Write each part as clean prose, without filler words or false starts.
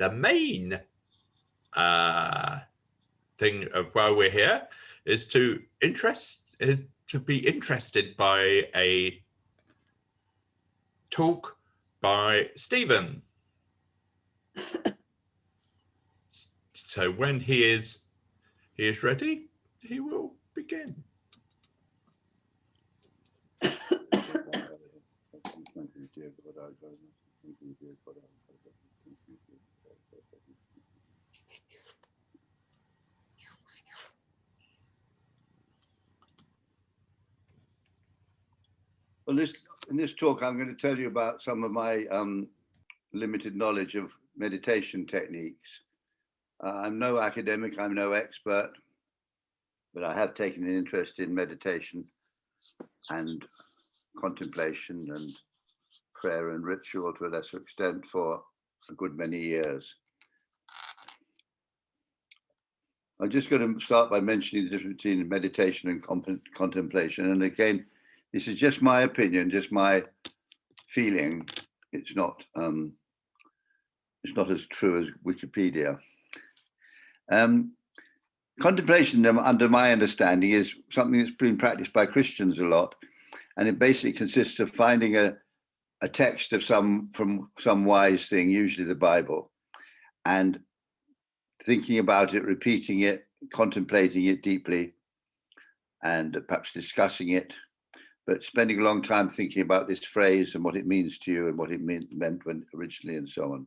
the main thing of why we're here is to be interested by a talk by Stephen. So when he is ready, he will begin. Well, in this talk, I'm going to tell you about some of my limited knowledge of meditation techniques. I'm no academic, I'm no expert, but I have taken an interest in meditation and contemplation and prayer and ritual to a lesser extent for a good many years. I'm just going to start by mentioning the difference between meditation and contemplation. And again, this is just my opinion, just my feeling. It's not as true as Wikipedia. Contemplation, under my understanding, is something that's been practiced by Christians a lot, and it basically consists of finding a text of from some wise thing, usually the Bible, and thinking about it, repeating it, contemplating it deeply, and perhaps discussing it, but spending a long time thinking about this phrase and what it means to you and what it meant when originally, and so on.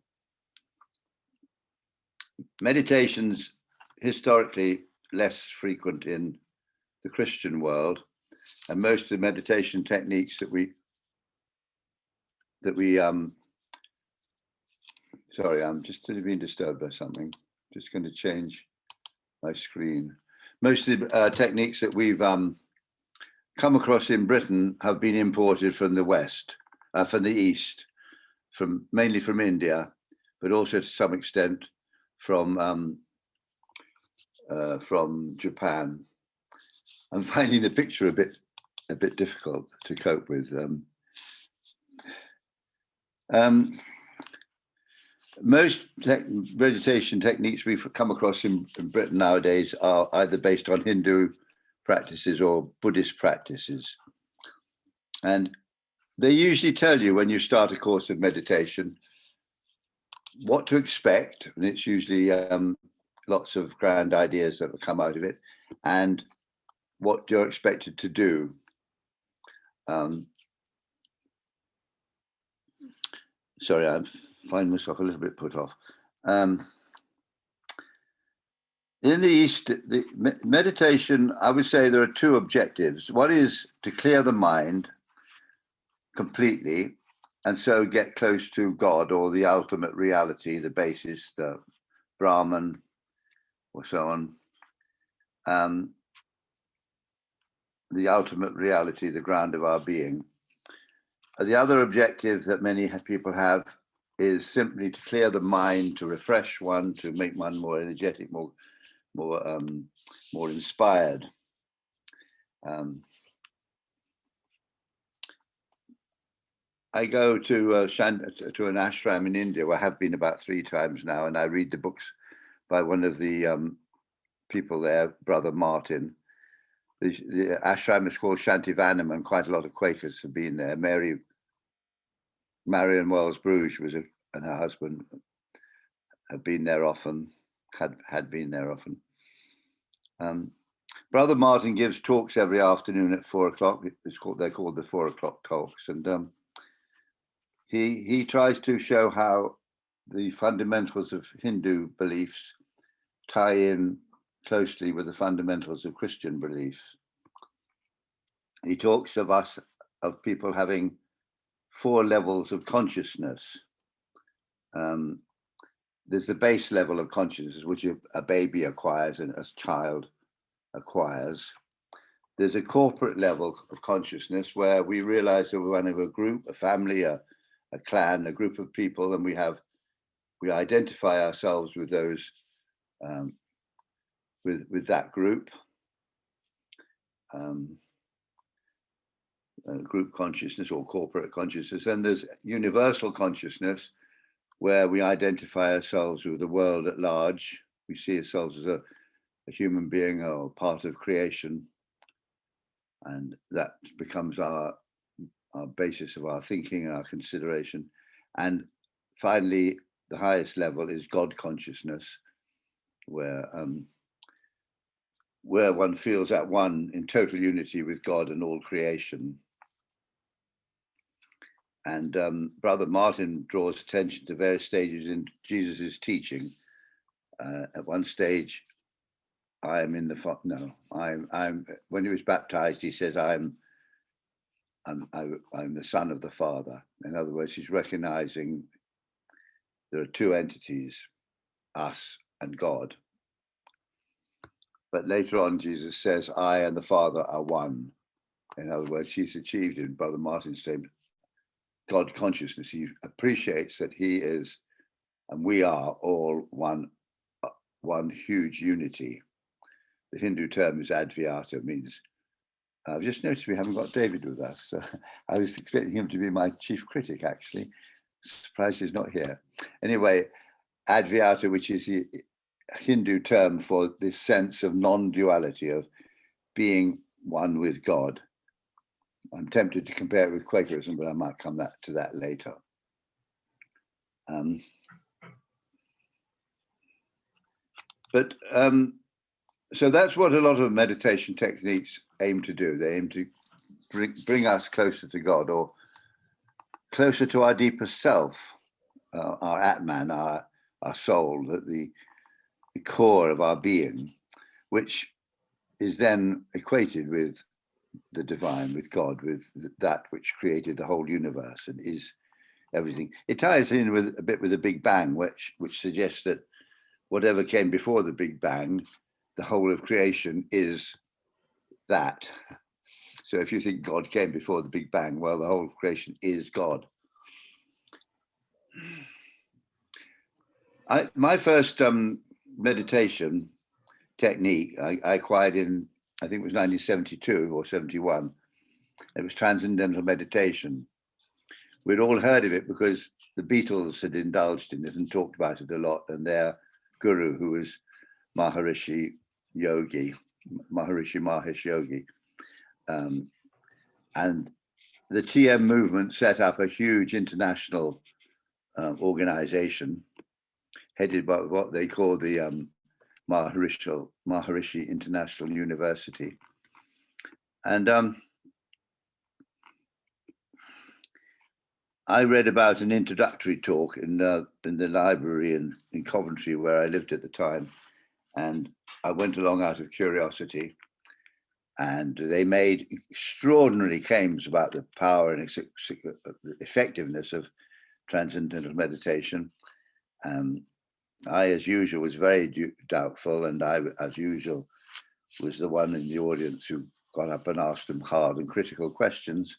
Meditation's historically less frequent in the Christian world, and most of the meditation techniques that we sorry, I'm just being disturbed by something. Just going to change my screen. Most of the techniques that we've come across in Britain have been imported from the West, from the East, mainly from India, but also to some extent from Japan. I'm finding the picture a bit difficult to cope with. Most meditation techniques we've come across in Britain nowadays are either based on Hindu practices or Buddhist practices. And they usually tell you when you start a course of meditation what to expect, and it's usually lots of grand ideas that will come out of it, and what you're expected to do. Sorry, I find myself a little bit put off. In the East, the meditation, I would say there are two objectives. One is to clear the mind completely, and so get close to God or the ultimate reality, the basis, the Brahman, or so on. The ultimate reality, the ground of our being. The other objective that many people have is simply to clear the mind, to refresh one, to make one more energetic, more inspired. I go to an ashram in India, where I have been about 3 times now, and I read the books by one of the people there, Brother Martin. The ashram is called Shantivanam, and quite a lot of Quakers have been there. Marion Wells Bruges and her husband have been there often, had been there often. Brother Martin gives talks every afternoon at 4 o'clock. They're called the 4 o'clock talks, and he tries to show how the fundamentals of Hindu beliefs tie in closely with the fundamentals of Christian beliefs. He talks of people having 4 levels of consciousness. There's the base level of consciousness, which a baby acquires and a child acquires. There's a corporate level of consciousness where we realize that we're one of a group, a family, a clan, a group of people, and we identify ourselves with those, with that group. Group consciousness or corporate consciousness. And there's universal consciousness, where we identify ourselves with the world at large. We see ourselves as a human being or part of creation, and that becomes our basis of our thinking and our consideration. And finally, the highest level is God consciousness, where one feels at one in total unity with God and all creation. And Brother Martin draws attention to various stages in Jesus's teaching. At one stage, I am in the I'm when he was baptized, he says, I'm the Son of the Father. In other words, he's recognizing there are two entities, us and God. But later on, Jesus says, I and the Father are one. In other words, he's achieved, in Brother Martin's statement, God consciousness. He appreciates that he is, and we are all one huge unity. The Hindu term is Advyata, means, I've just noticed we haven't got David with us. I was expecting him to be my chief critic, actually. Surprised he's not here. Anyway, Advyata, which is the Hindu term for this sense of non-duality, of being one with God. I'm tempted to compare it with Quakerism, but I might come to that later. So that's what a lot of meditation techniques aim to do. They aim to bring us closer to God, or closer to our deepest self, our Atman, our soul, the core of our being, which is then equated with the divine, with God, with that which created the whole universe and is everything. It ties in with a bit with the Big Bang, which suggests that whatever came before the Big Bang, the whole of creation is that. So if you think God came before the Big Bang, well, the whole of creation is God. My first meditation technique I acquired in, I think it was 1972 or 71. It was Transcendental Meditation. We'd all heard of it because the Beatles had indulged in it and talked about it a lot, and their guru, who was Maharishi Mahesh Yogi. And the TM movement set up a huge international organization headed by what they call the Maharishi International University. And I read about an introductory talk in the library in Coventry, where I lived at the time. And I went along out of curiosity, and they made extraordinary claims about the power and effectiveness of Transcendental Meditation. I, as usual, was very doubtful, and I, as usual, was the one in the audience who got up and asked them hard and critical questions.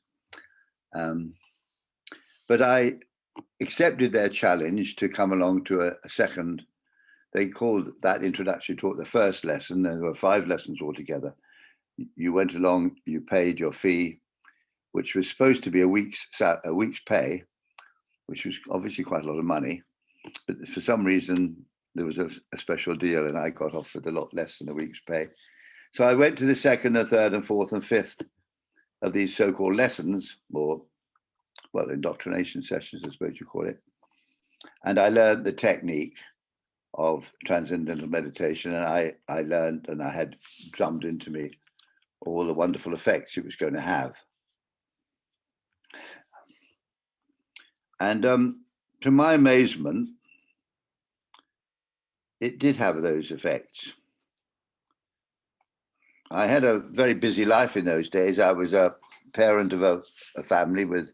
But I accepted their challenge to come along to a second. They called that introductory talk the first lesson. There were 5 lessons altogether. You went along, you paid your fee, which was supposed to be a week's pay, which was obviously quite a lot of money. But for some reason, there was a special deal, and I got off with a lot less than a week's pay. So I went to the 2nd, the 3rd, and 4th, and 5th of these so-called lessons, or, well, indoctrination sessions, I suppose you call it. And I learned the technique of Transcendental Meditation, and I learned, and I had drummed into me all the wonderful effects it was going to have. And to my amazement, it did have those effects. I had a very busy life in those days. I was a parent of a family with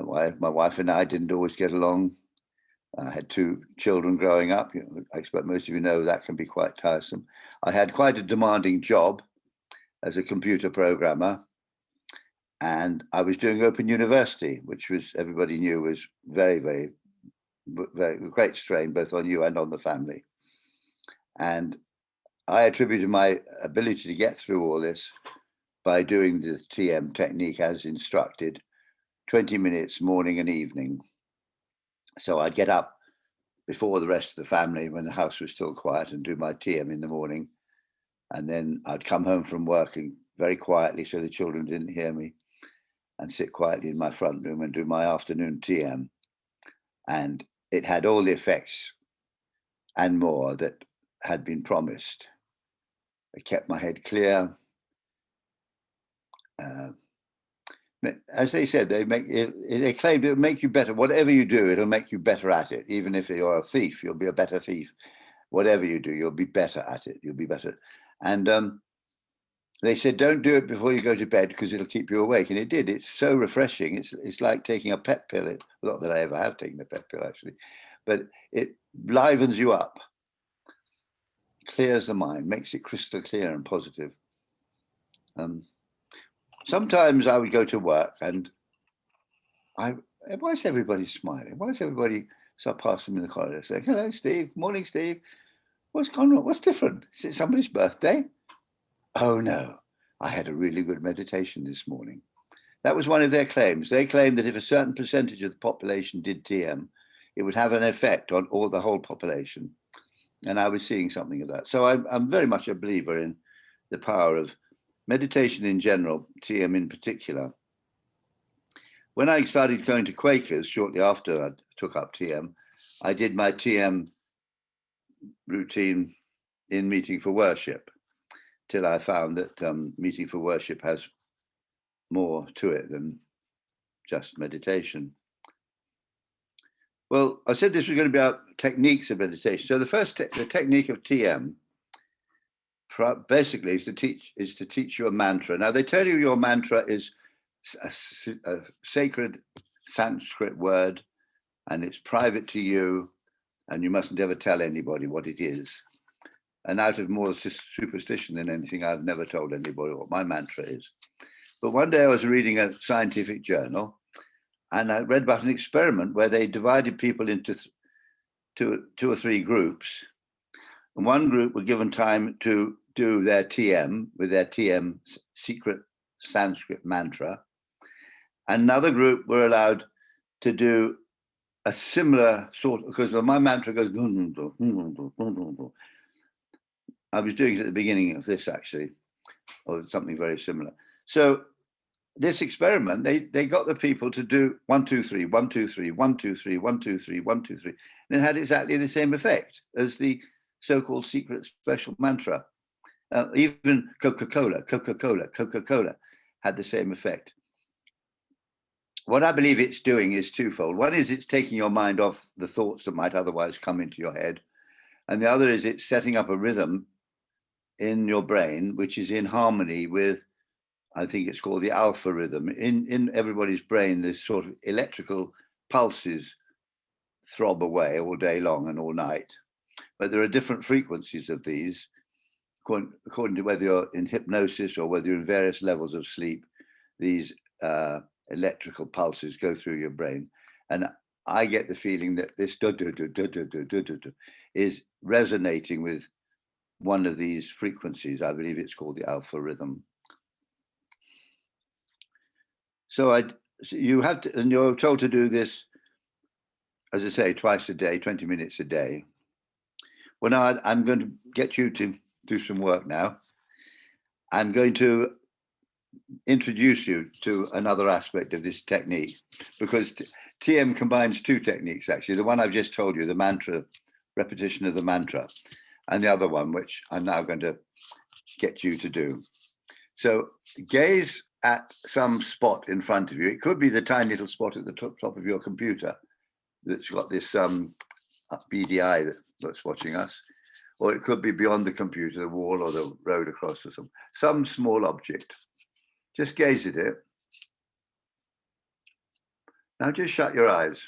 my wife and I didn't always get along. I had 2 children growing up. I expect most of you know that can be quite tiresome. I had quite a demanding job as a computer programmer, and I was doing Open University, which was, everybody knew, was very, very, very great strain both on you and on the family. And I attributed my ability to get through all this by doing the TM technique as instructed, 20 minutes morning and evening. So I'd get up before the rest of the family, when the house was still quiet, and do my TM in the morning. And then I'd come home from working very quietly so the children didn't hear me, and sit quietly in my front room and do my afternoon TM. And it had all the effects and more that had been promised. It kept my head clear. As they said, they claimed it would make you better. Whatever you do, it'll make you better at it. Even if you're a thief, you'll be a better thief. Whatever you do, you'll be better at it. You'll be better. And they said, don't do it before you go to bed because it'll keep you awake. And it did. It's so refreshing. It's like taking a pet pill. Not that I ever have taken a pet pill, actually, but it livens you up, clears the mind, makes it crystal clear and positive. Sometimes I would go to work and why is everybody smiling? Why is everybody start passing me in the corridor saying, hello, Steve, morning, Steve. What's going on? What's different? Is it somebody's birthday? Oh no, I had a really good meditation this morning. That was one of their claims. They claimed that if a certain percentage of the population did TM, it would have an effect on the whole population. And I was seeing something of that. So I'm very much a believer in the power of meditation in general, TM in particular. When I started going to Quakers shortly after I took up TM, I did my TM routine in meeting for worship, till I found that meeting for worship has more to it than just meditation. Well, I said this was going to be about techniques of meditation. So the first the technique of TM basically is to teach you a mantra. Now they tell you your mantra is a sacred Sanskrit word, and it's private to you, and you mustn't ever tell anybody what it is. And out of more superstition than anything, I've never told anybody what my mantra is. But one day I was reading a scientific journal, and I read about an experiment where they divided people into two or three groups. And one group were given time to do their TM with their TM secret Sanskrit mantra. Another group were allowed to do a similar sort, because my mantra goes, I was doing it at the beginning of this actually, or something very similar. So this experiment, they got the people to do 1, 2, 3, 1, 2, 3, 1, 2, 3, 1, 2, 3, 1, 2, 3. And it had exactly the same effect as the so-called secret special mantra. Even Coca-Cola had the same effect. What I believe it's doing is twofold. One is it's taking your mind off the thoughts that might otherwise come into your head. And the other is it's setting up a rhythm in your brain, which is in harmony with, I think it's called the alpha rhythm. In everybody's brain, there's sort of electrical pulses throb away all day long and all night. But there are different frequencies of these, according to whether you're in hypnosis or whether you're in various levels of sleep. These electrical pulses go through your brain. And I get the feeling that this is resonating with one of these frequencies. I believe it's called the alpha rhythm. So you have to, and you're told to do this, as I say, twice a day, 20 minutes a day. Well, now I'm going to get you to do some work now. I'm going to introduce you to another aspect of this technique, because TM combines two techniques, actually. The one I've just told you, the mantra, repetition of the mantra, and the other one, which I'm now going to get you to do. So gaze at some spot in front of you. It could be the tiny little spot at the top of your computer that's got this beady eye that's watching us, or it could be beyond the computer, the wall or the road across or some small object. Just gaze at it. Now just shut your eyes.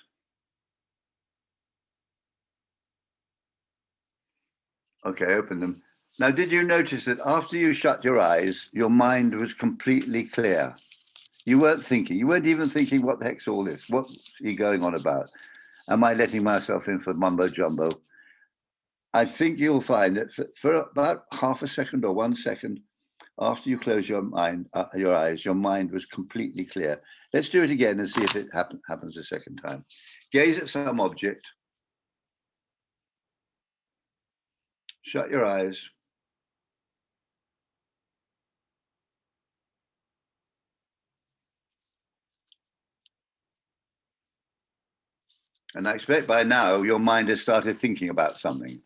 Okay, open them. Now, did you notice that after you shut your eyes, your mind was completely clear? You weren't thinking. You weren't even thinking, what the heck's all this? What's he going on about? Am I letting myself in for mumbo jumbo? I think you'll find that for about half a second or 1 second after you close your eyes, your mind was completely clear. Let's do it again and see if it happens a second time. Gaze at some object. Shut your eyes. And I expect by now your mind has started thinking about something.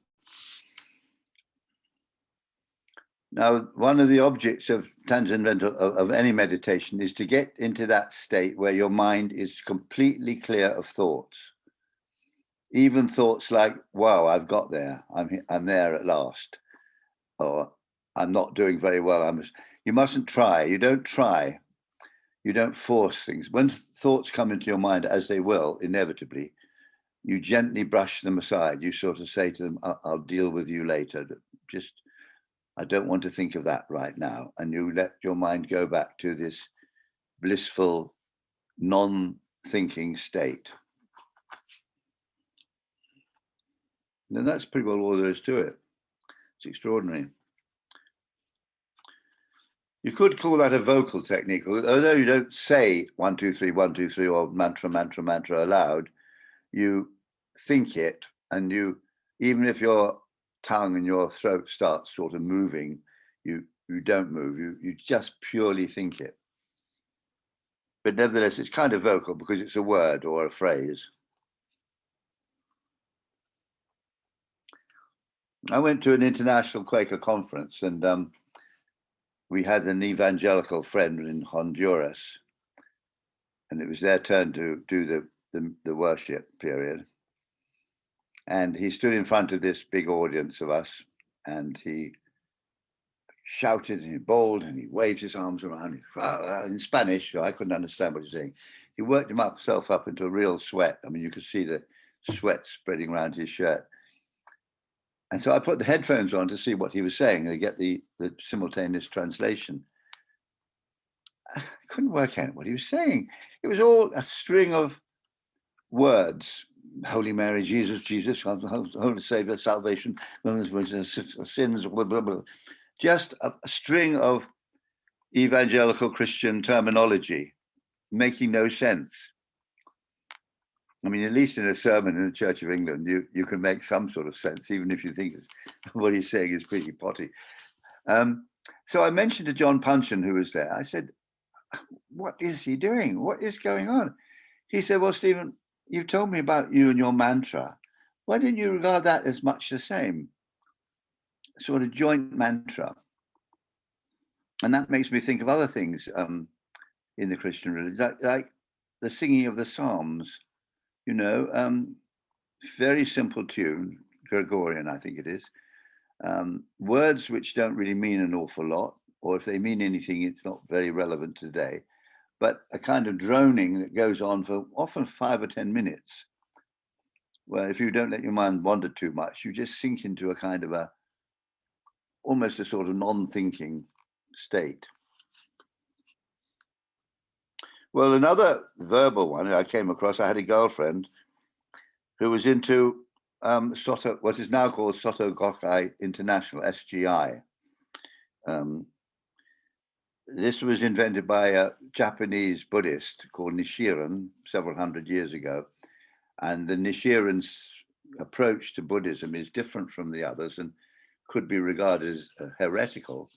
Now, one of the objects of transcendental of any meditation is to get into that state where your mind is completely clear of thoughts. Even thoughts like, wow, I've got there. I'm there at last. Or I'm not doing very well. You mustn't try. You don't try. You don't force things. When thoughts come into your mind, as they will, inevitably, you gently brush them aside. You sort of say to them, I'll deal with you later. Just, I don't want to think of that right now. And you let your mind go back to this blissful, non-thinking state. And that's pretty well all there is to it. It's extraordinary. You could call that a vocal technique, although you don't say 1, 2, 3, 1, 2, 3, or mantra, mantra, mantra aloud. You think it, and you, even if your tongue and your throat starts sort of moving, you don't move. You just purely think it. But nevertheless, it's kind of vocal because it's a word or a phrase. I went to an international Quaker conference, and we had an evangelical friend in Honduras, and it was their turn to do the worship period. And he stood in front of this big audience of us, and he shouted and he bawled and he waved his arms around in Spanish. So I couldn't understand what he was saying. He worked himself up into a real sweat. I mean, you could see the sweat spreading around his shirt. And so I put the headphones on to see what he was saying and get the simultaneous translation. I couldn't work out what he was saying. It was all a string of words. Holy Mary, Jesus, Jesus, Holy Savior, salvation, sins, blah, blah, blah. Just a string of evangelical Christian terminology making no sense. I mean, at least in a sermon in the Church of England, you can make some sort of sense, even if you think what he's saying is pretty potty. So I mentioned to John Puncheon, who was there, I said, what is he doing? What is going on? He said, well, Stephen, you've told me about you and your mantra. Why didn't you regard that as much the same? Sort of joint mantra. And that makes me think of other things in the Christian religion, like the singing of the Psalms, you know, very simple tune, Gregorian, I think it is. Words which don't really mean an awful lot, or if they mean anything, it's not very relevant today, but a kind of droning that goes on for often 5 or 10 minutes, where if you don't let your mind wander too much, you just sink into a kind of almost a sort of non-thinking state. Well, another verbal one I came across, I had a girlfriend who was into Soto, what is now called Soto Gakkai International, SGI. This was invented by a Japanese Buddhist called Nichiren several hundred years ago. And the Nichiren's approach to Buddhism is different from the others and could be regarded as heretical,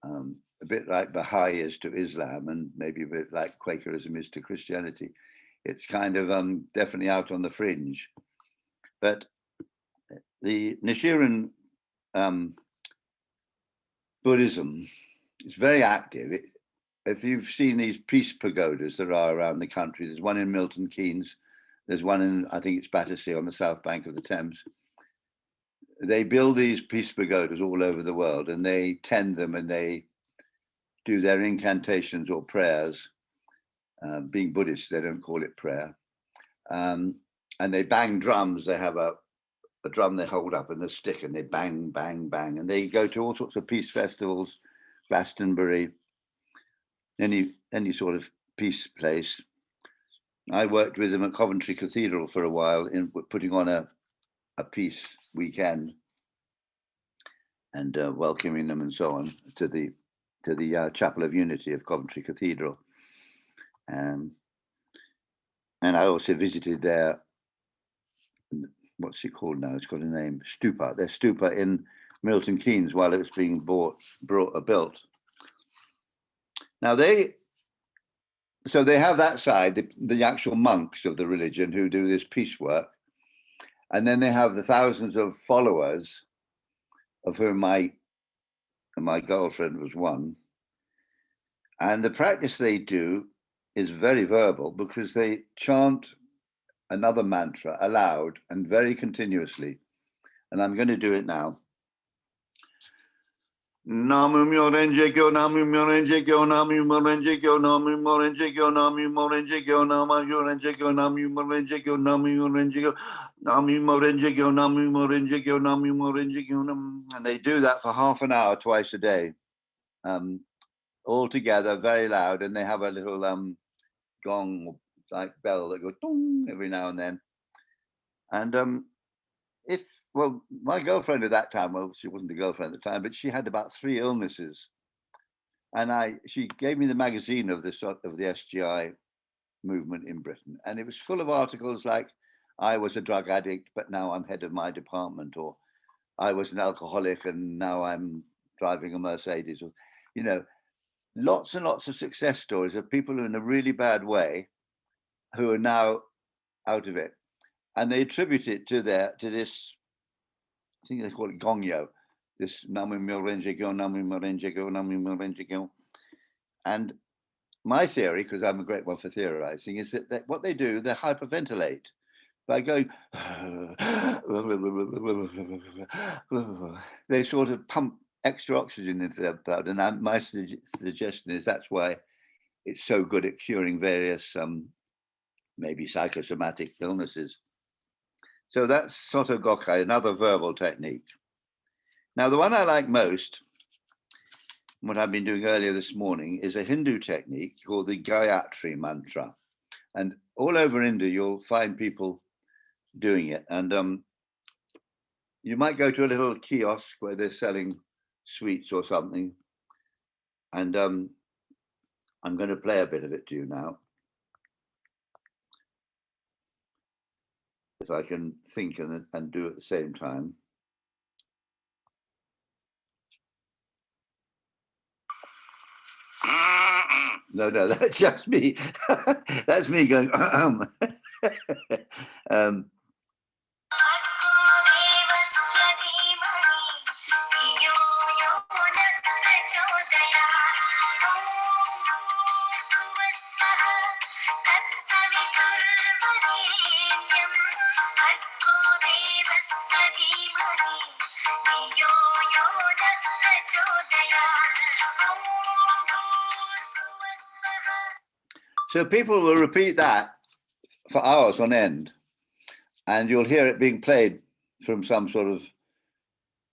a bit like Baha'i is to Islam and maybe a bit like Quakerism is to Christianity. It's kind of definitely out on the fringe. But the Nichiren Buddhism is very active. If you've seen these peace pagodas there are around the country, there's one in Milton Keynes, there's one in, I think it's Battersea on the south bank of the Thames. They build these peace pagodas all over the world and they tend them and they do their incantations or prayers. Being Buddhist, they don't call it prayer. And they bang drums. They have a drum they hold up and a stick and they bang, bang, bang. And they go to all sorts of peace festivals, Glastonbury, any sort of peace place. I worked with them at Coventry Cathedral for a while in putting on a peace weekend and welcoming them and so on to the Chapel of Unity of Coventry Cathedral. And I also visited their what's it called now? It's got a name, stupa. Their stupa in Milton Keynes while it was being built. Now so they have that side, the actual monks of the religion who do this peace work. And then they have the thousands of followers, of whom my girlfriend was one. And the practice they do is very verbal because they chant another mantra aloud and very continuously. And I'm going to do it now. Namu Myorenje Kyo, Namu Myorenje Kyo, Namu Myorenje Kyo, Namu Myorenje Kyo, Namu Myorenje Kyo, Namu Myorenje Kyo, Namu Myorenje Kyo, Namu Myorenje Kyo, Namu Myorenje Kyo, Namu Myorenje Kyo, Namu Myorenje Kyo, and they do that for half an hour twice a day, all together, very loud, and they have a little gong like bell that goes dong every now and then. And well, my girlfriend at that time, well, she wasn't a girlfriend at the time, but she had about 3 illnesses. And she gave me the magazine of the SGI movement in Britain. And it was full of articles like, I was a drug addict, but now I'm head of my department, or I was an alcoholic and now I'm driving a Mercedes, or, you know, lots and lots of success stories of people who are in a really bad way who are now out of it. And they attribute it to this, I think they call it gongyo, this Namu Myorenje Kyo, Namu Myorenje Kyo, Namu Myorenje Kyo. And my theory, because I'm a great one for theorizing, is that what they do, they hyperventilate by going, they sort of pump extra oxygen into their blood. And my suggestion is that's why it's so good at curing various, maybe psychosomatic illnesses. So that's Soto Gokkai, another verbal technique. Now, the one I like most, what I've been doing earlier this morning, is a Hindu technique called the Gayatri mantra. And all over India, you'll find people doing it. And you might go to a little kiosk where they're selling sweets or something. And I'm going to play a bit of it to you now. If I can think and do at the same time. No, that's just me. That's me going. So people will repeat that for hours on end, and you'll hear it being played from some sort of,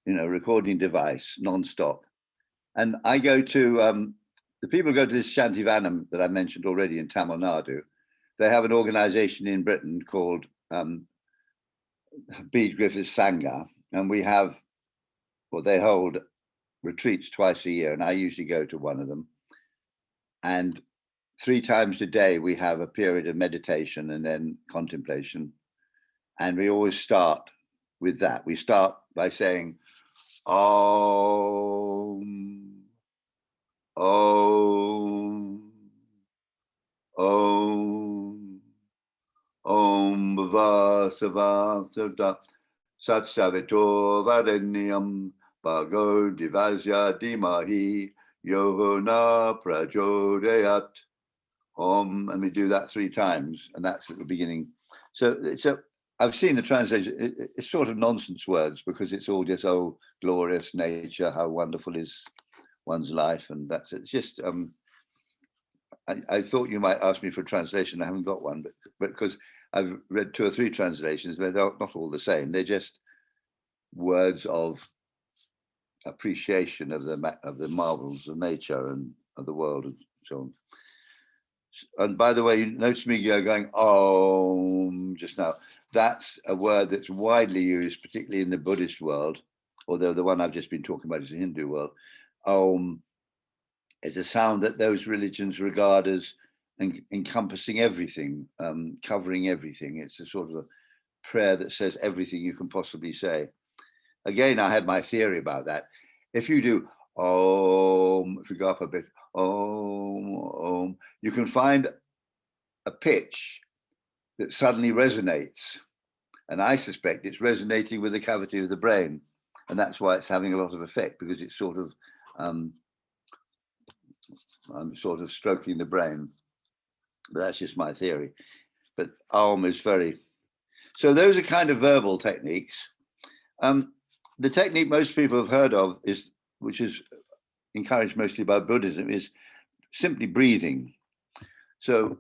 recording device non-stop. And I go to, the people who go to this Shantivanam that I mentioned already in Tamil Nadu. They have an organization in Britain called Bede Griffiths Sangha, and they hold retreats twice a year, and I usually go to one of them. And 3 times a day, we have a period of meditation and then contemplation. And we always start with that. We start by saying, Om, Om, Om, Om Bhava Savada Sat Savito Varenyam Bhago Divasya Dimahi Yohona Prachodayat. And we do that 3 times, and that's at the beginning. So I've seen the translation. It's sort of nonsense words because it's all just, oh, glorious nature, how wonderful is one's life, and that's it. It's just I thought you might ask me for a translation. I haven't got one, but because I've read 2 or 3 translations, they're not all the same. They're just words of appreciation of the marvels of nature and of the world and so on. And by the way, you notice me going Om just now. That's a word that's widely used, particularly in the Buddhist world, although the one I've just been talking about is the Hindu world. Om is a sound that those religions regard as encompassing everything, covering everything. It's a sort of prayer that says everything you can possibly say. Again, I had my theory about that. If you do Om, if you go up a bit, Om, you can find a pitch that suddenly resonates. And I suspect it's resonating with the cavity of the brain. And that's why it's having a lot of effect, because it's sort of, I'm sort of stroking the brain. But that's just my theory. But Om is very, so those are kind of verbal techniques. The technique most people have heard of is, which is encouraged mostly by Buddhism, is simply breathing. So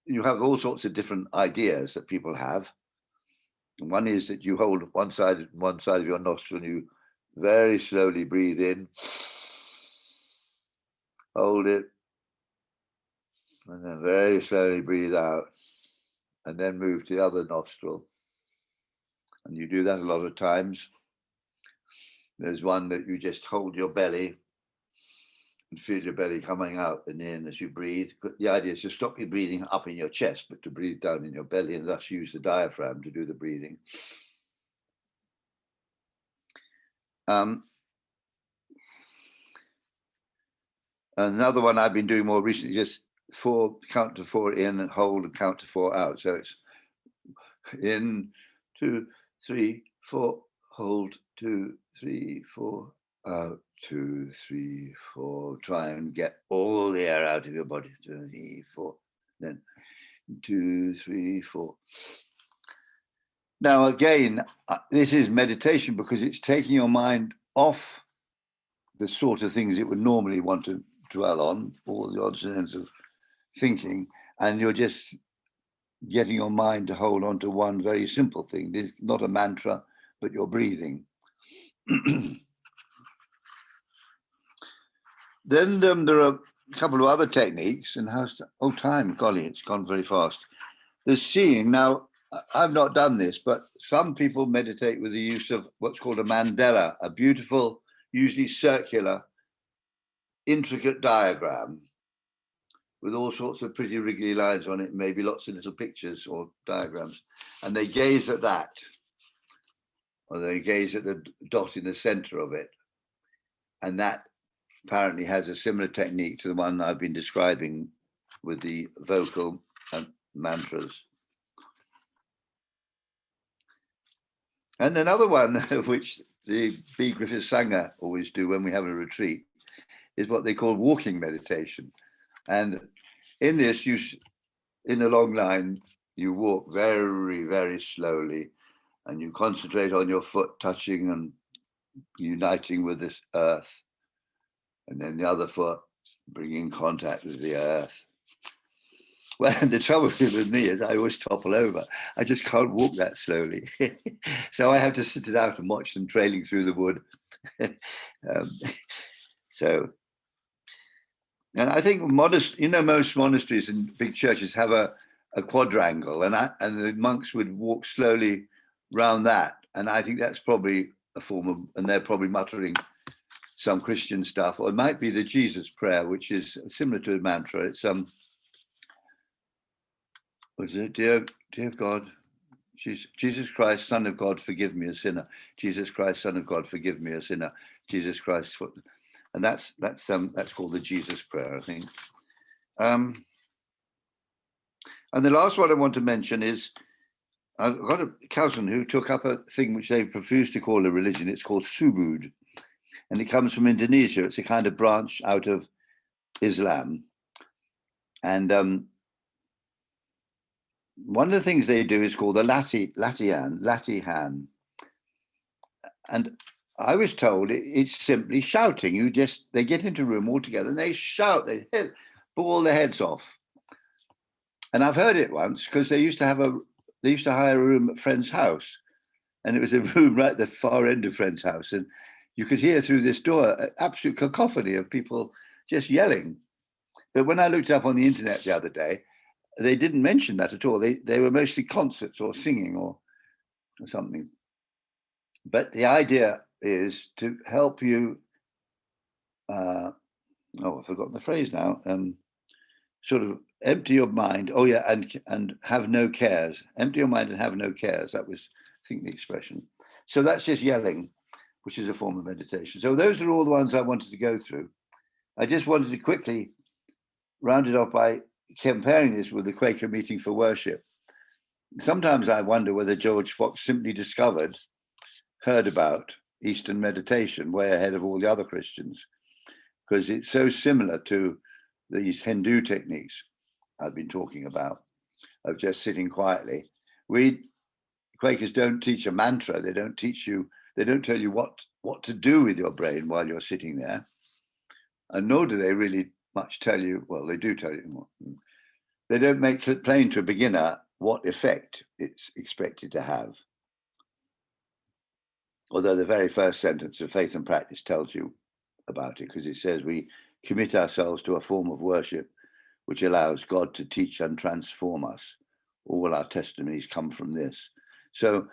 you have all sorts of different ideas that people have. One is that you hold one side of your nostril and you very slowly breathe in, hold it, and then very slowly breathe out, and then move to the other nostril. And you do that a lot of times. There's one that you just hold your belly and feel your belly coming out and in as you breathe. But the idea is to stop you breathing up in your chest, but to breathe down in your belly, and thus use the diaphragm to do the breathing. Another one I've been doing more recently, just count to 4 in and hold and count to 4 out. So it's in, 2, 3, 4, hold, 2, 3, 4, out, 2, 3, 4. Try and get all the air out of your body. 2, 3, 4. Then 2, 3, 4. Now again, this is meditation because it's taking your mind off the sort of things it would normally want to dwell on, all the odds and ends of thinking, and you're just getting your mind to hold on to one very simple thing. This is not a mantra, but you're breathing. Then there are a couple of other techniques, and time, golly, it's gone very fast. There's seeing. Now, I've not done this, but some people meditate with the use of what's called a mandala, a beautiful, usually circular, intricate diagram with all sorts of pretty wriggly lines on it, maybe lots of little pictures or diagrams. And they gaze at that, or they gaze at the dot in the center of it. And that apparently has a similar technique to the one I've been describing with the vocal mantras. And another one, of which the B. Griffith Sangha always do when we have a retreat, is what they call walking meditation. And in this, in a long line, you walk very, very slowly, and you concentrate on your foot touching and uniting with this earth, and then the other foot bringing contact with the earth. Well, the trouble with me is I always topple over. I just can't walk that slowly. So I have to sit it out and watch them trailing through the wood. And I think most monasteries and big churches have a quadrangle, and the monks would walk slowly round that. And I think that's probably a form of, and they're probably muttering some Christian stuff, or it might be the Jesus prayer, which is similar to a mantra. It's what is it? Dear God, Jesus Christ, Son of God, forgive me a sinner. Jesus Christ, Son of God, forgive me a sinner. Jesus Christ, and that's called the Jesus prayer, I think. And the last one I want to mention is I've got a cousin who took up a thing which they refuse to call a religion. It's called Subud, and it comes from Indonesia. It's a kind of branch out of Islam, and one of the things they do is called the latihan, and I was told it's simply shouting. They get into a room all together and they shout, they ball their heads off. And I've heard it once because they used to hire a room at a friend's house, and it was a room right at the far end of a friend's house, and you could hear through this door an absolute cacophony of people just yelling. But when I looked up on the internet the other day, they didn't mention that at all. They were mostly concerts or singing or something. But the idea is to help you. I've forgotten the phrase now. sort of empty your mind. Oh yeah, and have no cares. Empty your mind and have no cares. That was, I think, the expression. So that's just yelling, which is a form of meditation. So those are all the ones I wanted to go through. I just wanted to quickly round it off by comparing this with the Quaker meeting for worship. Sometimes I wonder whether George Fox simply heard about Eastern meditation way ahead of all the other Christians, because it's so similar to these Hindu techniques I've been talking about, of just sitting quietly. We Quakers don't teach a mantra. They don't tell you what to do with your brain while you're sitting there. And nor do they really much tell you, well, they do tell you, they don't make it plain to a beginner what effect it's expected to have. Although the very first sentence of Faith and Practice tells you about it, because it says we commit ourselves to a form of worship which allows God to teach and transform us. All our testimonies come from this. So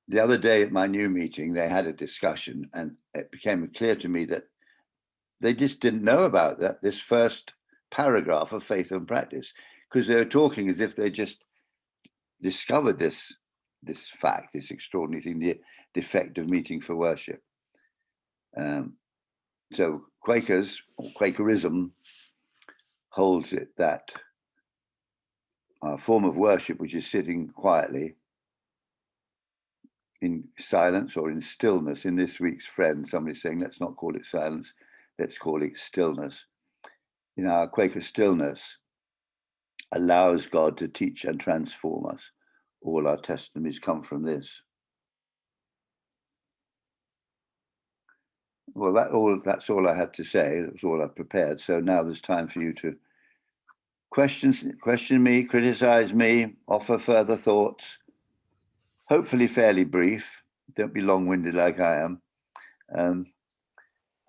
the other day at my new meeting, they had a discussion, and it became clear to me that they just didn't know about this first paragraph of Faith and Practice, because they were talking as if they just discovered this fact, this extraordinary thing, the effect of meeting for worship. So Quakers, or Quakerism, holds it that our form of worship, which is sitting quietly in silence or in stillness. In this week's Friend, somebody's saying, let's not call it silence, let's call it stillness. In our Quaker stillness allows God to teach and transform us. All our testimonies come from this. Well, that's all I had to say. That was all I prepared. So now there's time for you to question me, criticize me, offer further thoughts. Hopefully fairly brief. Don't be long-winded like I am.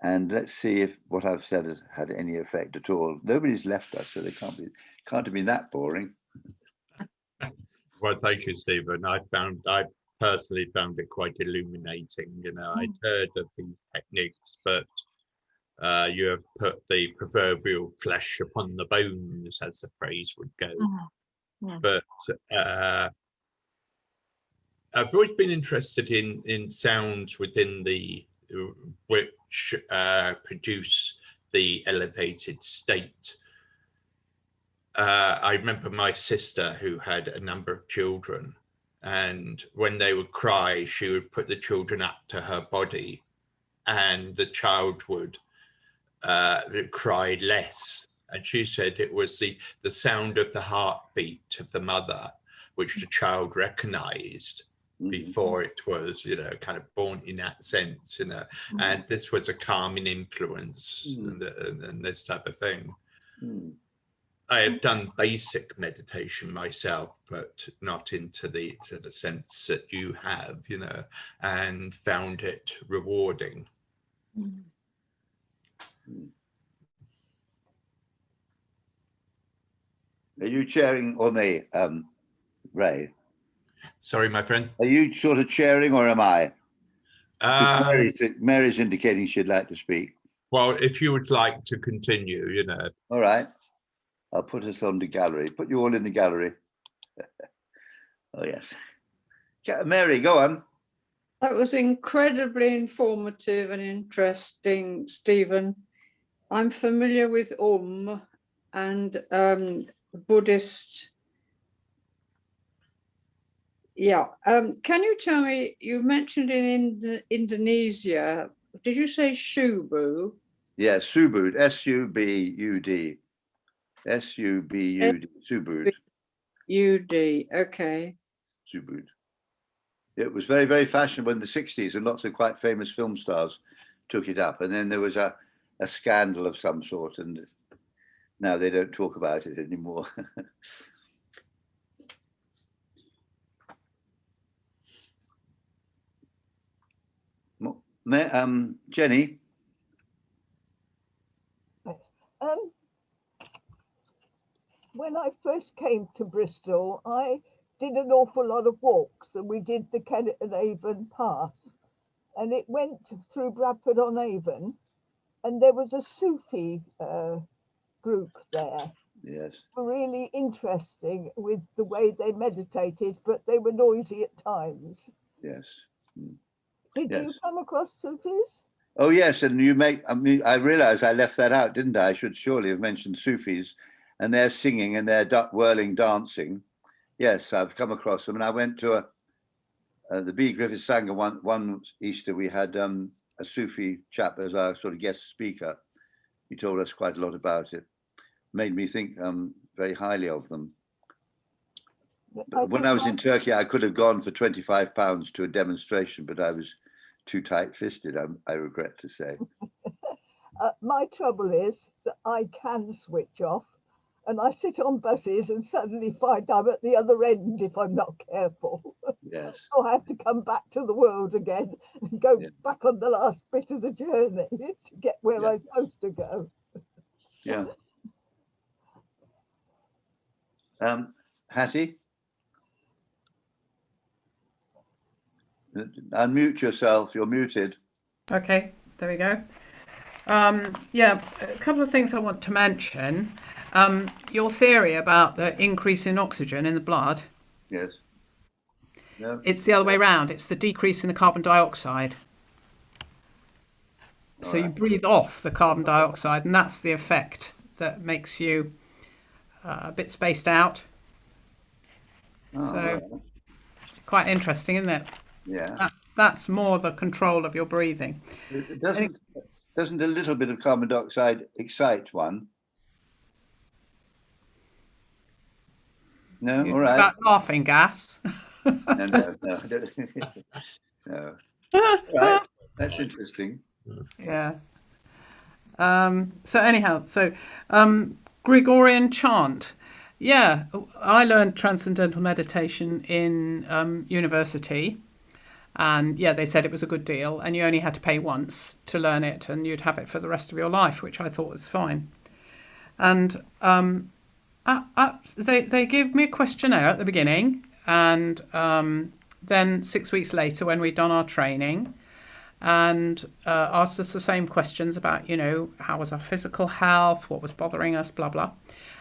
And let's see if what I've said has had any effect at all. Nobody's left us, so they can't have been that boring. Well, thank you, Stephen. I personally found it quite illuminating. I'd heard of these techniques, but you have put the proverbial flesh upon the bones, as the phrase would go. But I've always been interested in sounds within which produce the elevated state. I remember my sister, who had a number of children, and when they would cry, she would put the children up to her body, and the child would cry less. And she said it was the sound of the heartbeat of the mother, which the child recognized before it was, kind of born in that sense, and this was a calming influence and this type of thing. I have done basic meditation myself, but not into the sense that you have, and found it rewarding. Are you chairing or me, Ray? Sorry, my friend. Are you sort of chairing or am I? Mary's indicating she'd like to speak. Well, if you would like to continue, All right. I'll put us on the gallery. Put you all in the gallery. Oh, yes. Mary, go on. That was incredibly informative and interesting, Stephen. I'm familiar with and Buddhist. Yeah. Can you tell me, you mentioned in Indonesia, did you say Shubu? Yeah, Subud, S-U-B-U-D. S-U-B-U-D, Subud. U-D, okay. Subud. It was very, very fashionable in the 60s, and lots of quite famous film stars took it up. And then there was a scandal of some sort, and now they don't talk about it anymore. Jenny? When I first came to Bristol, I did an awful lot of walks, and we did the Kennet and Avon Path, and it went through Bradford on Avon, and there was a Sufi group there, Yes. were really interesting with the way they meditated, but they were noisy at times. Yes. Mm. Did Yes. you come across Sufis? Oh yes, and you make. I mean, I realised I left that out, didn't I? I should surely have mentioned Sufis, and their singing and their whirling dancing. Yes, I've come across them, and I went to the B. Griffith Sangha one Easter. We had a Sufi chap as our sort of guest speaker. He told us quite a lot about it. Made me think very highly of them. When I was in Turkey, I could have gone for £25 to a demonstration, but I was too tight-fisted, I regret to say. My trouble is that I can switch off, and I sit on buses and suddenly find I'm at the other end if I'm not careful. Yes. So I have to come back to the world again and go back on the last bit of the journey to get where I'm supposed to go. Yeah. Hattie? Unmute yourself, you're muted. Okay, there we go. Yeah, a couple of things I want to mention. Your theory about the increase in oxygen in the blood. Yes. No. It's the other way around. It's the decrease in the carbon dioxide. So you breathe off the carbon dioxide, and that's the effect that makes you a bit spaced out. So quite interesting, isn't it? Yeah. That's more the control of your breathing. Doesn't a little bit of carbon dioxide excite one? No, all right. About laughing gas. No. No. All right. That's interesting. Yeah. So anyhow, Gregorian chant. Yeah, I learned Transcendental Meditation in university. And yeah, they said it was a good deal, and you only had to pay once to learn it, and you'd have it for the rest of your life, which I thought was fine. And they gave me a questionnaire at the beginning, and then 6 weeks later, when we'd done our training, and asked us the same questions about, how was our physical health, what was bothering us, blah blah.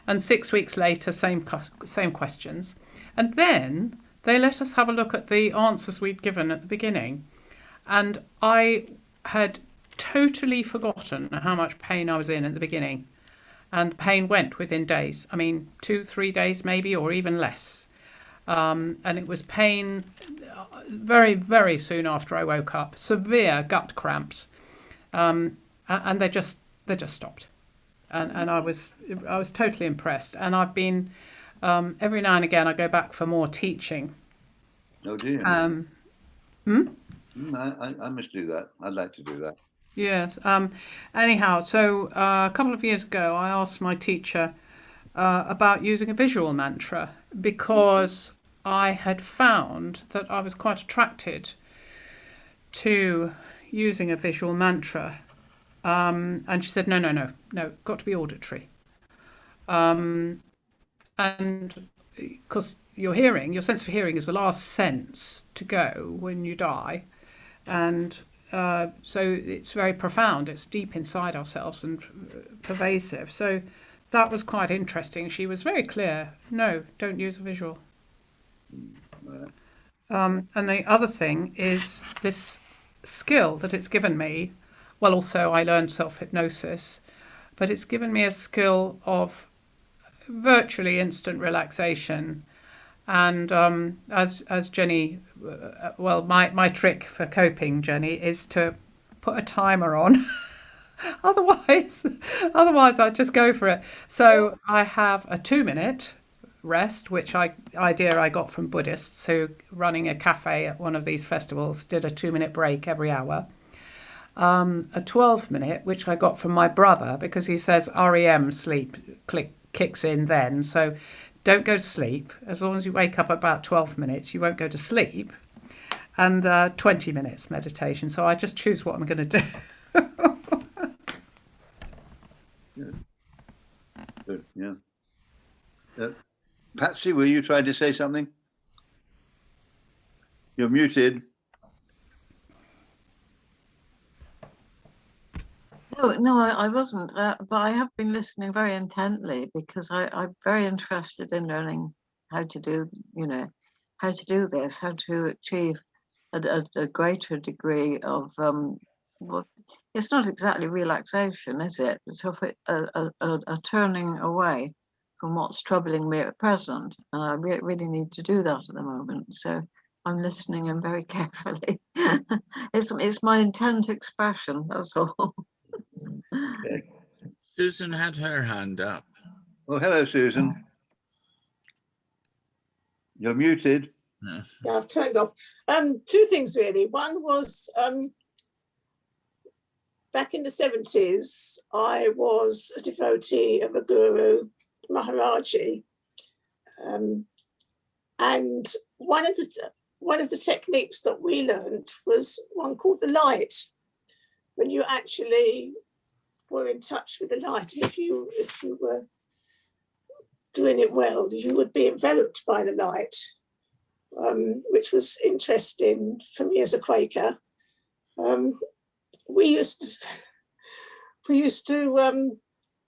And 6 weeks later, same questions, and then they let us have a look at the answers we'd given at the beginning. And I had totally forgotten how much pain I was in at the beginning. And pain went within days. I mean, 2-3 days maybe, or even less. And it was pain very, very soon after I woke up. Severe gut cramps. And they just stopped. And I was totally impressed. And I've been... every now and again, I go back for more teaching. Oh dear. I must do that. I'd like to do that. Yes. Anyhow, so a couple of years ago, I asked my teacher about using a visual mantra because I had found that I was quite attracted to using a visual mantra. And she said, no, got to be auditory. And because your sense of hearing is the last sense to go when you die. And so it's very profound. It's deep inside ourselves and pervasive. So that was quite interesting. She was very clear. No, don't use a visual. And the other thing is this skill that it's given me. Well, also I learned self-hypnosis, but it's given me a skill of virtually instant relaxation. And as Jenny, my trick for coping, Jenny, is to put a timer on. otherwise I just go for it. So I have a 2-minute rest, which I got from Buddhists who, running a cafe at one of these festivals, did a 2-minute break every hour. A 12-minute, which I got from my brother because he says REM sleep kicks in then. So don't go to sleep. As long as you wake up about 12 minutes, you won't go to sleep. And 20 minutes meditation. So I just choose what I'm going to do. Good. Yeah. Patsy, were you trying to say something? You're muted. No, I wasn't, but I have been listening very intently because I'm very interested in learning how to do, how to do this, how to achieve a greater degree of, well, it's not exactly relaxation, is it? It's sort of a turning away from what's troubling me at present. And I really need to do that at the moment. So I'm listening in very carefully. It's my intent expression, that's all. Okay. Susan had her hand up. Well, hello, Susan. You're muted. Yes. Yeah, I've turned off. Two things really. One was back in the 70s, I was a devotee of a guru, Maharaji, and one of the techniques that we learned was one called the light. When you actually were in touch with the light, and if you were doing it well, you would be enveloped by the light. Which was interesting for me as a Quaker. We used to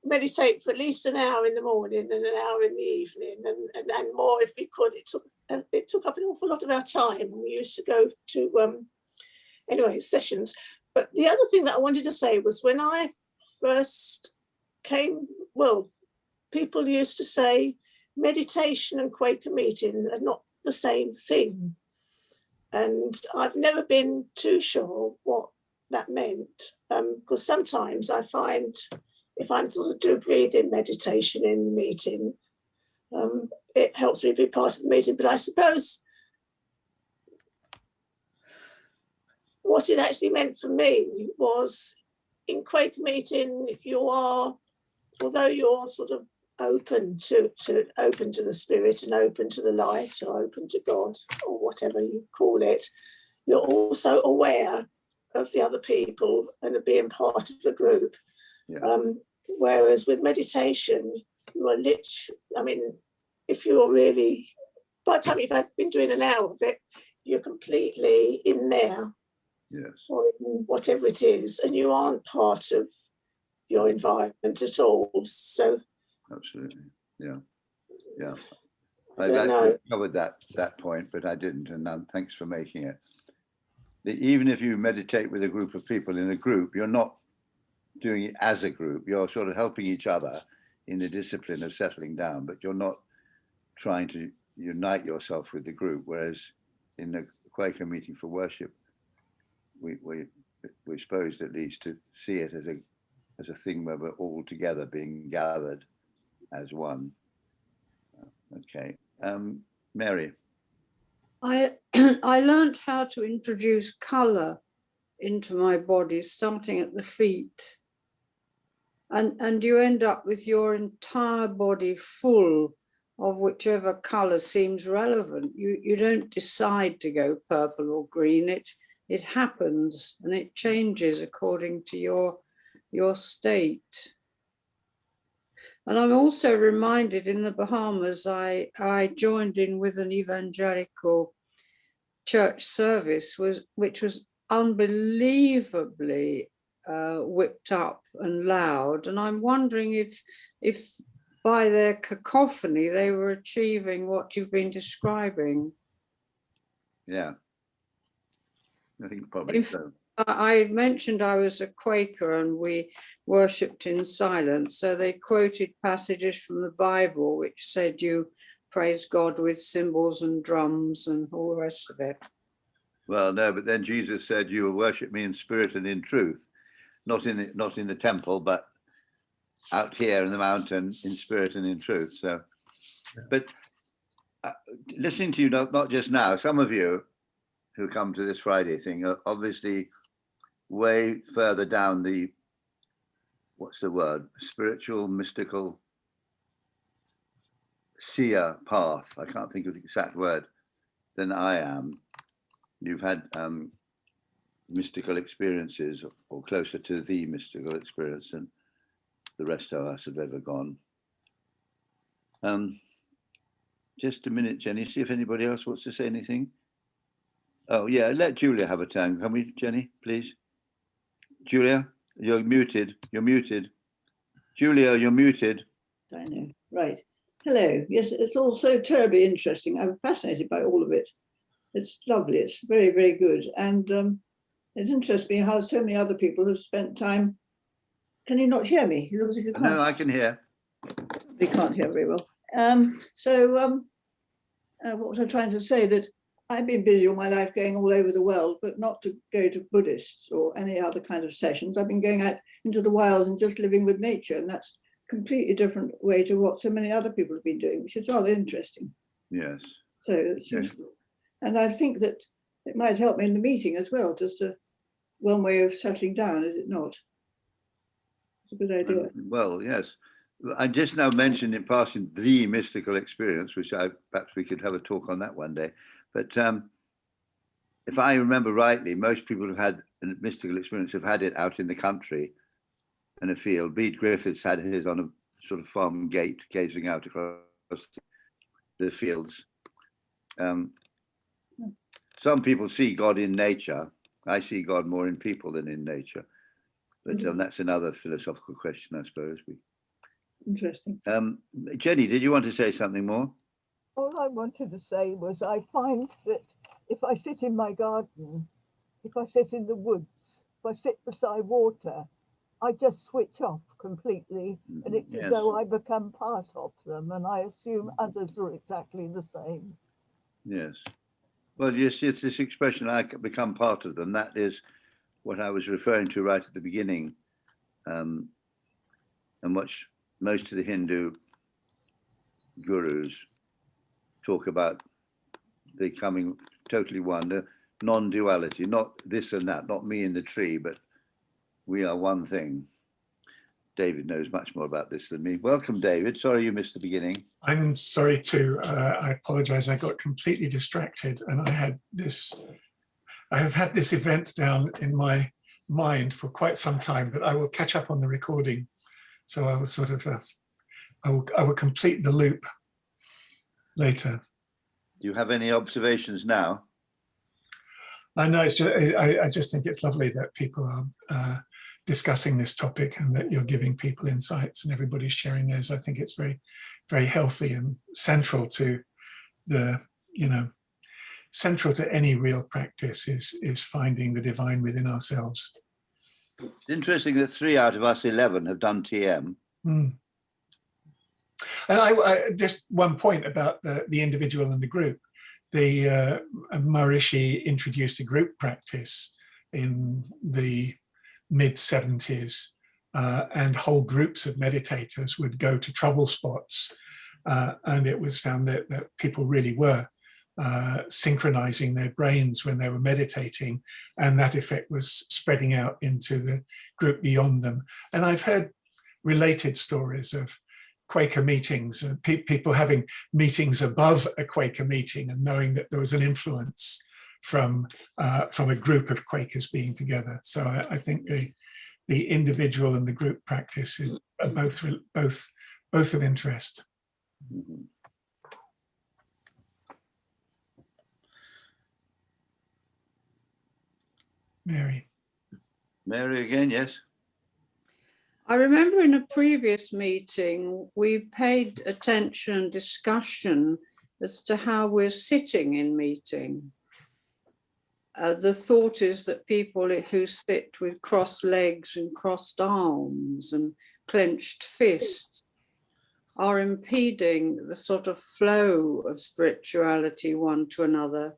meditate for at least an hour in the morning and an hour in the evening, and more if we could. It took up an awful lot of our time. We used to go to sessions. But the other thing that I wanted to say was when I first came, well, people used to say meditation and Quaker meeting are not the same thing, and I've never been too sure what that meant, because sometimes I find if I'm sort of do breathing meditation in the meeting, it helps me be part of the meeting. But I suppose what it actually meant for me was in Quaker meeting, if you are, although you're sort of open to the spirit and open to the light or open to God or whatever you call it, you're also aware of the other people and of being part of a group. Yeah. Whereas with meditation, you are if you're really, by the time you've been doing an hour of it, you're completely in there. Yes. Or in whatever it is, and you aren't part of your environment at all. So absolutely. Yeah. I've actually covered that point, but I didn't, and thanks for making it. Even if you meditate with a group of people in a group, you're not doing it as a group. You're sort of helping each other in the discipline of settling down, but you're not trying to unite yourself with the group. Whereas in the Quaker meeting for worship, we're supposed at least to see it as a thing where we're all together being gathered as one. Okay, Mary. I learned how to introduce colour into my body, starting at the feet, and you end up with your entire body full of whichever colour seems relevant. You don't decide to go purple or green. It happens and it changes according to your state. And I'm also reminded in the Bahamas, I joined in with an evangelical church service, which was unbelievably whipped up and loud. And I'm wondering if by their cacophony, they were achieving what you've been describing. Yeah, I think probably so. I mentioned I was a Quaker and we worshipped in silence. So they quoted passages from the Bible, which said you praise God with cymbals and drums and all the rest of it. Well, no, but then Jesus said, you will worship me in spirit and in truth, not in the temple, but out here in the mountain in spirit and in truth. So, yeah. But listening to you, not just now, some of you who come to this Friday thing are obviously way further down the, what's the word, spiritual, mystical, seer path. I can't think of the exact word than I am. You've had mystical experiences, or closer to the mystical experience than the rest of us have ever gone. Just a minute, Jenny, see if anybody else wants to say anything. Oh yeah, let Julia have a turn. Can we, Jenny, please? Julia? You're muted. You're muted. Julia, you're muted. I know. Right. Hello. Yes, it's all so terribly interesting. I'm fascinated by all of it. It's lovely. It's very, very good. And it interests me how so many other people have spent time. Can you not hear me? You look as if you can't. No, I can hear. They can't hear very well. What was I trying to say? That I've been busy all my life going all over the world, but not to go to Buddhists or any other kind of sessions. I've been going out into the wilds and just living with nature. And that's a completely different way to what so many other people have been doing, which is rather interesting. Yes. So it's useful. And I think that it might help me in the meeting as well, just one way of settling down, is it not? It's a good idea. Well, yes. I just now mentioned in passing the mystical experience, which perhaps we could have a talk on that one day. But if I remember rightly, most people who've had a mystical experience have had it out in the country in a field. Bede Griffiths had his on a sort of farm gate, gazing out across the fields. Some people see God in nature. I see God more in people than in nature. But that's another philosophical question, I suppose. Interesting. Jenny, did you want to say something more? All I wanted to say was I find that if I sit in my garden, if I sit in the woods, if I sit beside water, I just switch off completely, and it's as though I become part of them, and I assume others are exactly the same. Yes. Well, yes, it's this expression, I become part of them. That is what I was referring to right at the beginning, and what most of the Hindu gurus talk about becoming totally one, the non-duality, not this and that, not me and the tree, but we are one thing. David knows much more about this than me. Welcome, David. Sorry you missed the beginning. I'm sorry too. I apologize. I got completely distracted, and I have had this event down in my mind for quite some time, but I will catch up on the recording. So I will sort of, I will complete the loop later. Do you have any observations now? I know, I just think it's lovely that people are discussing this topic, and that you're giving people insights and everybody's sharing theirs. I think it's very, very healthy and central to central to any real practice is finding the divine within ourselves. It's interesting that 3 out of us 11 have done TM. And I just one point about the individual and the group. The Maharishi introduced a group practice in the mid-70s, and whole groups of meditators would go to trouble spots, and it was found that people really were synchronizing their brains when they were meditating, and that effect was spreading out into the group beyond them. And I've heard related stories of Quaker meetings, people having meetings above a Quaker meeting and knowing that there was an influence from a group of Quakers being together. So I think the individual and the group practice are both of interest. Mary. Mary again, yes. I remember in a previous meeting, we paid attention and discussion as to how we're sitting in meeting. The thought is that people who sit with crossed legs and crossed arms and clenched fists are impeding the sort of flow of spirituality one to another,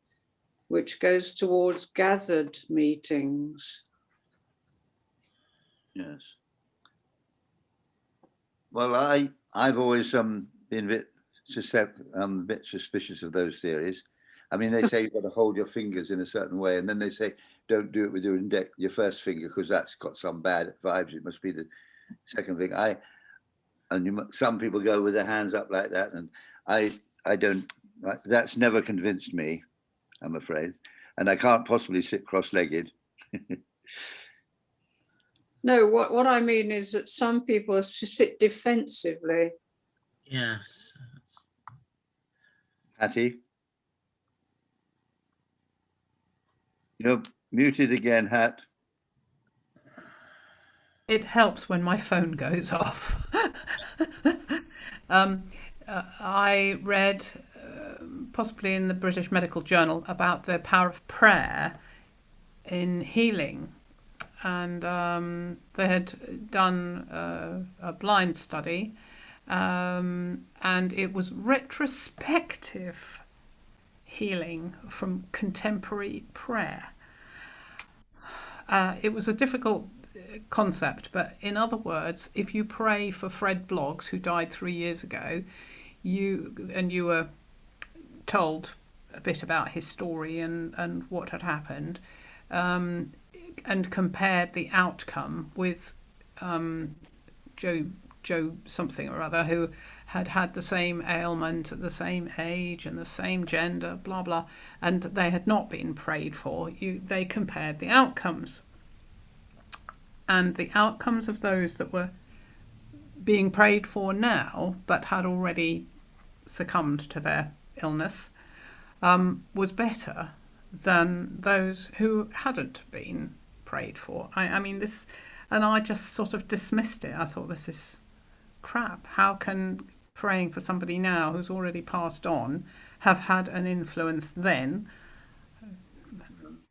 which goes towards gathered meetings. Yes. Well, I've always been a bit suspicious of those theories. I mean, they say you've got to hold your fingers in a certain way, and then they say don't do it with your first finger because that's got some bad vibes. It must be the second thing. Some people go with their hands up like that, and I don't. That's never convinced me, I'm afraid, and I can't possibly sit cross-legged. No, what I mean is that some people sit defensively. Yes. Hattie? You're muted again, Hat. it helps when my phone goes off. I read, possibly in the British Medical Journal, about the power of prayer in healing. And they had done a blind study, and it was retrospective healing from contemporary prayer. It was a difficult concept, but in other words, if you pray for Fred Bloggs, who died 3 years ago, you were told a bit about his story and what had happened, and compared the outcome with Joe something or other, who had the same ailment at the same age and the same gender, blah blah, and they had not been prayed for. They compared the outcomes, and the outcomes of those that were being prayed for now but had already succumbed to their illness was better than those who hadn't been prayed for. I mean this, and I just sort of dismissed it. I thought, this is crap. How can praying for somebody now who's already passed on have had an influence then?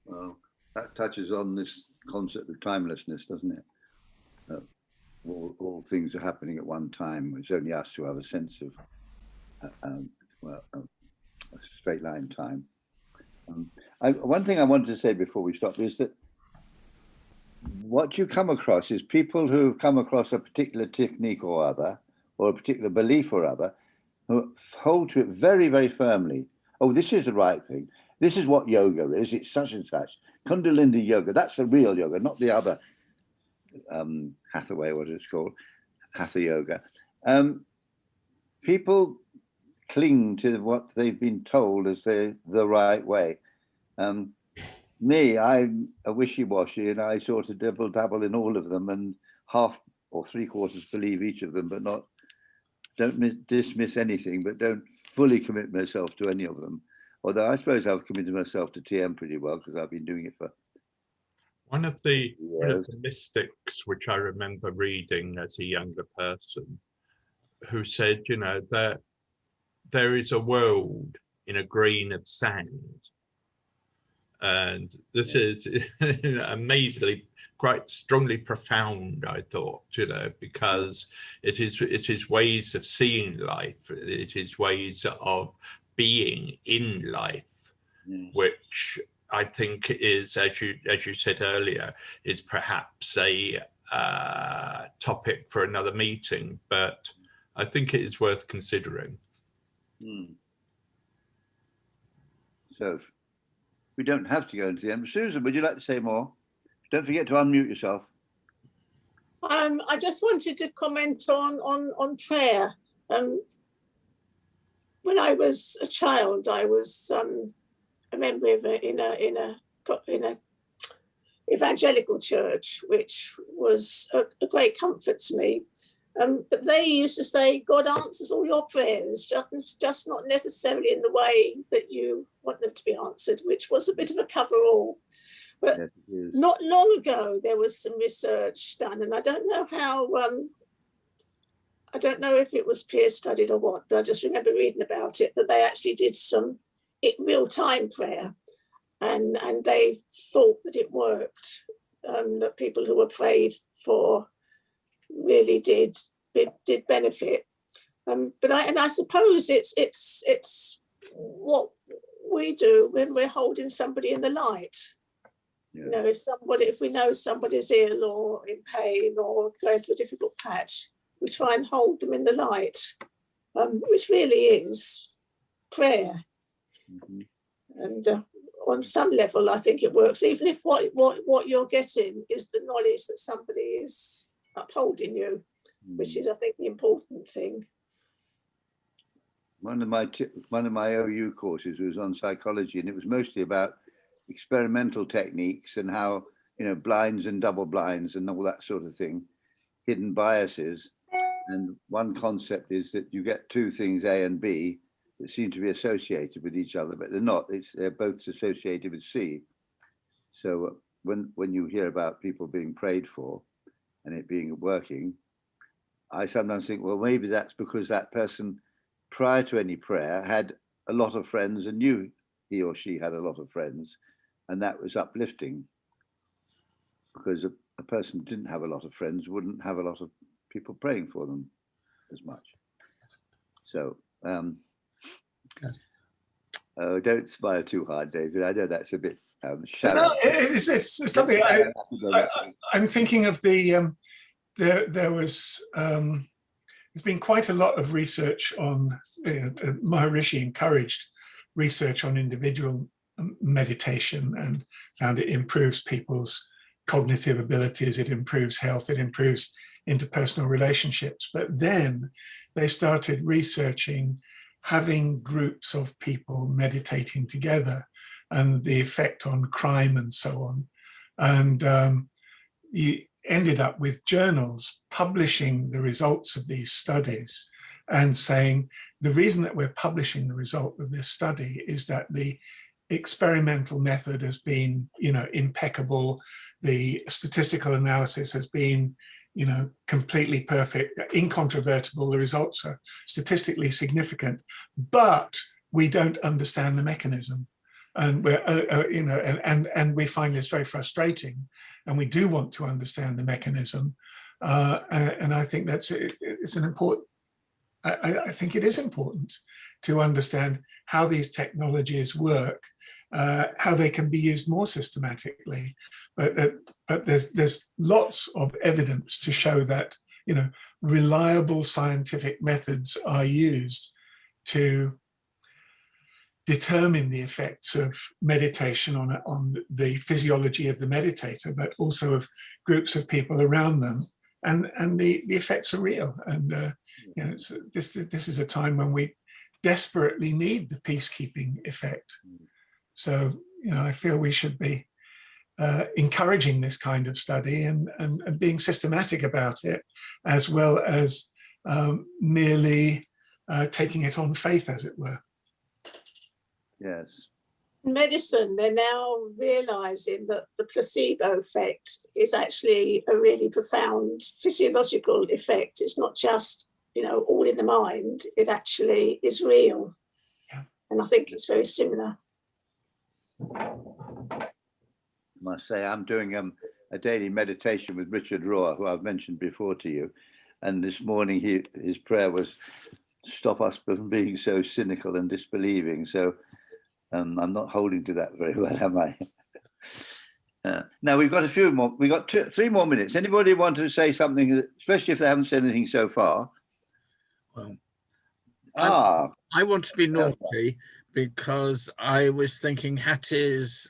Well, that touches on this concept of timelessness, doesn't it? All things are happening at one time. It's only us who have a sense of a straight line time. One thing I wanted to say before we stop is that what you come across is people who've come across a particular technique or other, or a particular belief or other, who hold to it very, very firmly. Oh, this is the right thing. This is what yoga is. It's such and such. Kundalini yoga, that's the real yoga, not the other Hathaway, what it's called, Hatha yoga. People cling to what they've been told as the right way. Me, I'm a wishy-washy, and I sort of dabble in all of them, and half or three-quarters believe each of them, but don't dismiss anything, but don't fully commit myself to any of them. Although I suppose I've committed myself to TM pretty well, because I've been doing it for one of the years. mystics, which I remember reading as a younger person, who said, that there is a world in a grain of sand. And this is amazingly quite strongly profound, I thought, because it is ways of seeing life, it is ways of being in life, which I think is, as you said earlier, is perhaps a topic for another meeting, but I think it is worth considering. So we don't have to go into the end. Susan, would you like to say more? Don't forget to unmute yourself. I just wanted to comment on prayer. When I was a child, I was a member of in a evangelical church, which was a great comfort to me. But they used to say, God answers all your prayers, just not necessarily in the way that you want them to be answered, which was a bit of a cover-all. But yes, not long ago, there was some research done, and I don't know how, I don't know if it was peer-studied or what, but I just remember reading about it, that they actually did some real-time prayer, and they thought that it worked, that people who were prayed for really did benefit, but I suppose it's what we do when we're holding somebody in the light. Yeah. If we know somebody's ill or in pain or going through a difficult patch, we try and hold them in the light, which really is prayer. And on some level, I think it works, even if what you're getting is the knowledge that somebody is upholding you, which is, I think, the important thing. One of my OU courses was on psychology, and it was mostly about experimental techniques and how, blinds and double blinds and all that sort of thing, hidden biases. And one concept is that you get two things, A and B, that seem to be associated with each other, but they're not. They're both associated with C. So when you hear about people being prayed for, and it being working, I sometimes think, well, maybe that's because that person prior to any prayer had a lot of friends and knew he or she had a lot of friends, and that was uplifting, because a person who didn't have a lot of friends wouldn't have a lot of people praying for them as much. So Yes. oh, don't smile too hard, David. I know that's a bit shallow. No, it's lovely. I'm thinking of there's been quite a lot of research on, Maharishi encouraged research on individual meditation and found it improves people's cognitive abilities, it improves health, it improves interpersonal relationships. But then they started researching having groups of people meditating together and the effect on crime and so on. And you ended up with journals publishing the results of these studies and saying the reason that we're publishing the result of this study is that the experimental method has been, impeccable. The statistical analysis has been, completely perfect, incontrovertible. The results are statistically significant, but we don't understand the mechanism. And we're, and we find this very frustrating, and we do want to understand the mechanism. And I think it's an important. I think it is important to understand how these technologies work, how they can be used more systematically. But there's lots of evidence to show that reliable scientific methods are used to determine the effects of meditation on the physiology of the meditator, but also of groups of people around them. And the effects are real. And this is a time when we desperately need the peacekeeping effect. So I feel we should be encouraging this kind of study and being systematic about it, as well as merely taking it on faith, as it were. Yes. Medicine, they're now realizing that the placebo effect is actually a really profound physiological effect. It's not just, all in the mind. It actually is real. Yeah. And I think it's very similar. I must say, I'm doing a daily meditation with Richard Rohr, who I've mentioned before to you. And this morning, his prayer was, stop us from being so cynical and disbelieving. So I'm not holding to that very well, am I? Now we've got a few more. We've got 3 more minutes. Anybody want to say something, especially if they haven't said anything so far? Well, I want to be naughty because I was thinking Hattie's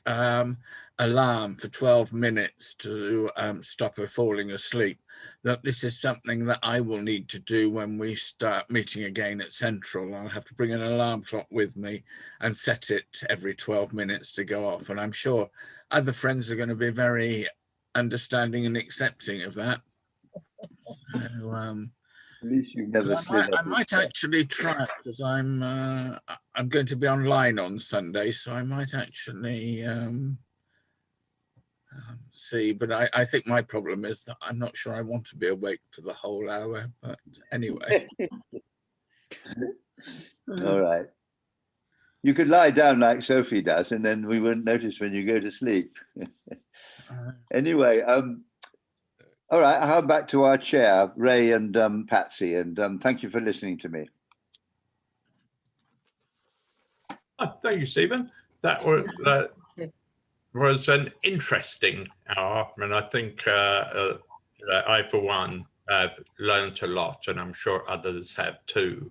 alarm for 12 minutes to stop her falling asleep, that this is something that I will need to do when we start meeting again at Central. I'll have to bring an alarm clock with me and set it every 12 minutes to go off. And I'm sure other friends are going to be very understanding and accepting of that. So, at least you've never slid I might actually try it, because I'm going to be online on Sunday, so I might actually see. But I think my problem is that I'm not sure I want to be awake for the whole hour. But anyway. All right. You could lie down like Sophie does, and then we wouldn't notice when you go to sleep. Anyway, all right, I'll hand back to our chair, Ray and Patsy, and thank you for listening to me. Thank you, Stephen. That was an interesting hour, and I think I, for one, have learned a lot, and I'm sure others have too.